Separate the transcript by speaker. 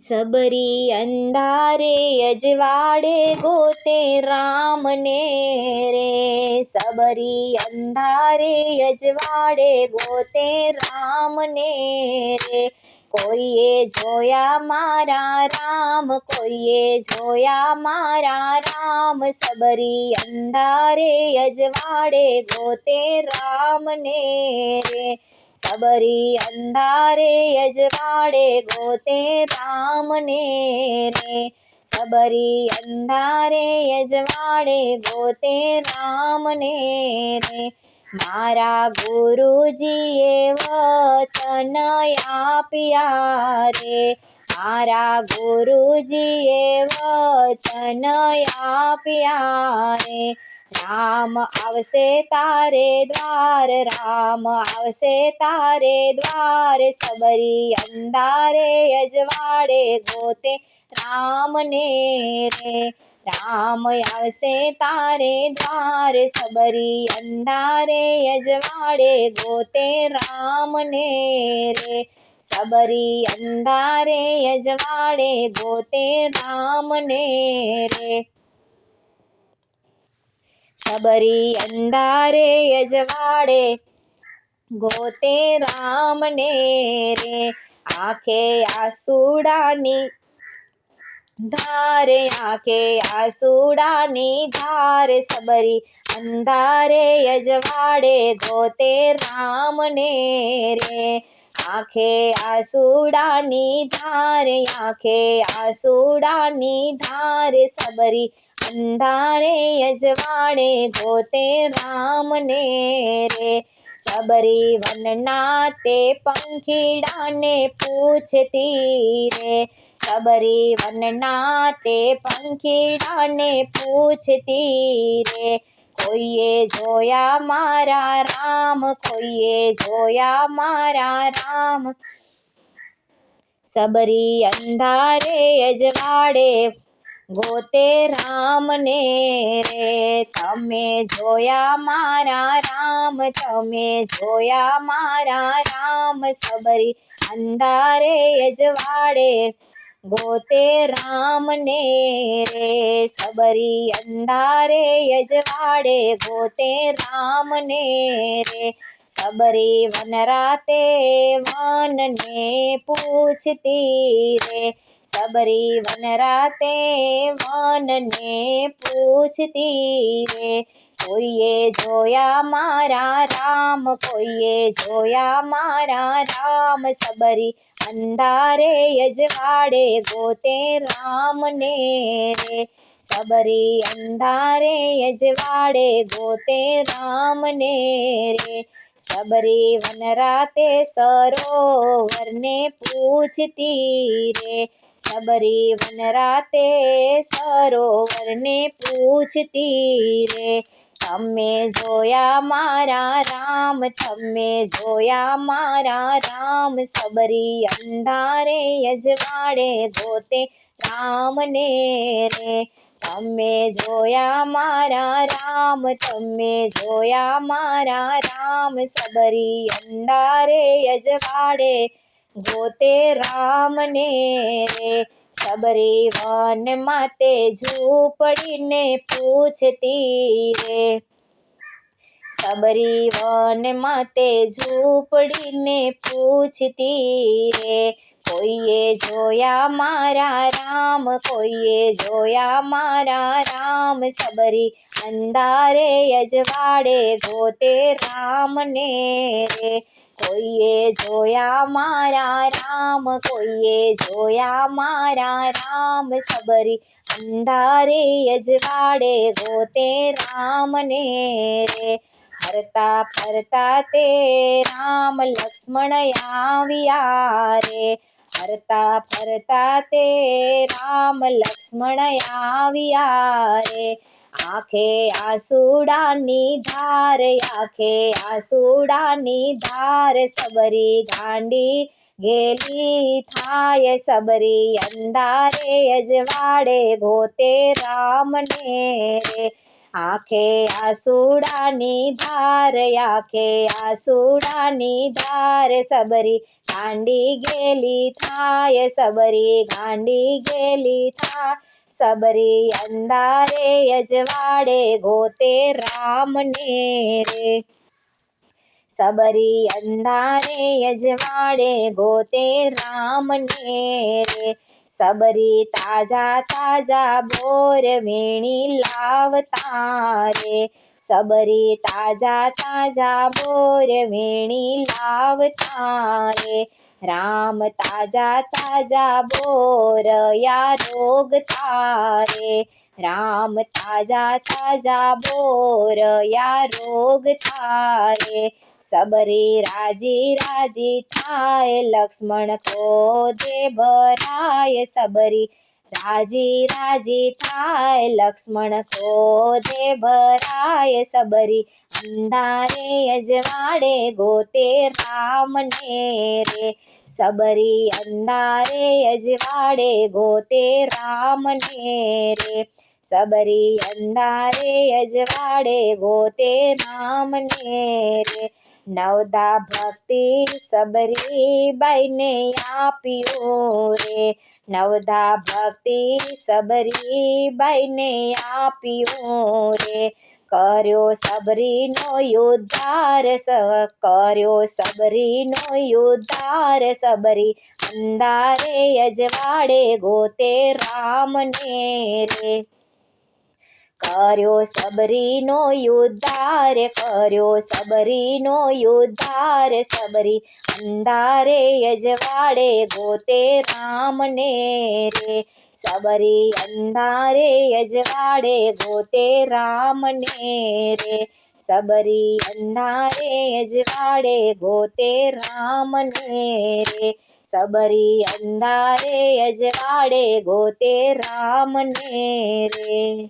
Speaker 1: सबरी अंधारे अजवाड़े गोते राम ने रे। सबरी अंधारे अजवाड़े गोते राम ने रे। कोईए जोया मारा राम, कोईए जोया मारा राम। सबरी अंधारे अजवाड़े गोते राम ने रे। सबरी अंधारे अजवाड़े गोते राम ने रे। सबरी अंधारे अजवाड़े गोते राम ने रे। मारा गुरुजीए वचन आप्या रे। मारा गुरुजीए वचन आप्या रे। राम आवसे तारे द्वार, राम आवसे तारे द्वार। सबरी अंधारे अजवाड़े गोते राम ने रे। राम आवसे तारे द्वार, सबरी अंधारे अजवाड़े गोते राम ने रे। सबरी अंधारे अजवाड़े गोते राम ने रे। सबरी अंधारे अजवाड़े गोते राम ने रे। आंखे आसूड़ानी धार, आंखे आसूड़ानी धार। सबरी अंधारे अजवाड़े गोते राम ने रे। आंखे आसूड़ानी धार, आंखे आसूड़ानी धार। सबरी अंधारे अजवाड़े गोते राम ने रे। सबरी वननाते पंखीड़ा ने पूछती रे। सबरी वननाते पंखीड़ा ने पूछती रे। कोईए जोया मारा राम, कोईए जोया मारा राम। सबरी अंधारे अजवाड़े गोते राम ने रे। तमे जोया मारा राम, तमे जोया मारा राम। सबरी अंधारे अजवाड़े गोते राम ने रे। सबरी अंधारे अजवाड़े गोते राम ने रे। सबरी वनराते वन ने पूछती रे। सबरी वनराते वन ने पूछती रे। कोईए जोया मारा राम, कोईए जोया मारा राम। सबरी अंधारे अजवाड़े गोते राम ने रे। सबरी अंधारे अजवाड़े गोते राम ने रे। सबरी वनराते सरोवर ने पूछती रे। सबरी वनराते सरोवर ने पूछती रे। तमे जोया मारा राम, तमे जोया मारा राम। सबरी अंधारे अजवाड़े गोते राम ने रे। तमे जोया मारा राम, तमे जोया मारा राम। सबरी अंधारे अजवाड़े गोते राम ने रे। सबरी वन माते झूपड़ी ने पूछती रे। सबरी वन माते झूपड़ी ने पूछती रे। कोईए जोया मारा राम, कोईए जोया मारा राम। सबरी अंधारे अजवाड़े गोते राम ने रे। कोईए जोया मारा राम, कोईए जोया मारा राम। सबरी अंधारे अजवाड़े गोते राम ने रे। हरता फरता ते राम लक्ष्मण आविया रे। हरता फरता ते राम लक्ष्मण आविया रे। आंखे आसूड़ानी धार, आंखे आसूड़ानी धार। सबरी गांडी गेली थाय। सबरी अंधारे अजवाड़े गोते राम ने रे। આંખે આસુડાની ધાર, આંખે આસુડાની ધાર, સબરી ગાંડી ગેલી થાય, સબરી ગાંડી ગેલી થાય, સબરી અંધારે અજવાળે ગોતે રામને રે, સબરી અંધારે અજવાળે ગોતે રામને રે, સબરી તાજા તાજા બોર વીણી લાવતા રે, સબરી તાજા તાજા બોર વીણી લાવતા રે, રામ તાજા તાજા બોર યા રોગતા રે, રામ તાજા તાજા બોર યા રોગતા રે, સબરી રાજી રાજી થાય, લક્ષ્મણ ક્રોધે ભરાય, સબરી રાજી રાજી થાય, લક્ષ્મણ ક્રોધે ભરાય, સબરી અંધારે અજવાળે ગોતે રામને રે, સબરી અંધારે અજવાળે ગોતે રામને રે, સબરી અંધારે અજવાળે ગોતે રામને રે, નવદા ભક્તિ સબરી બાઈને આપ્યું રે, નવદા ભક્તિ સબરી બાઈને આપ્યું રે, કર્યો સબરીનો ઉદ્ધાર, કર્યો સબરીનો ઉદ્ધાર, સબરી અંધારે અજવાળે ગોતે રામને રે, કર્યો સબરીનો ઉદ્ધાર, કર્યો સબરીનો ઉદ્ધાર, સબરી અંધારે અજવાળે ગોતે રામને રે, સબરી અંધારે અજવાળે ગોતે રામને રે, સબરી અંધારે અજવાળે ગોતે રામને રે, સબરી અંધારે અજવાળે ગોતે રામને રે.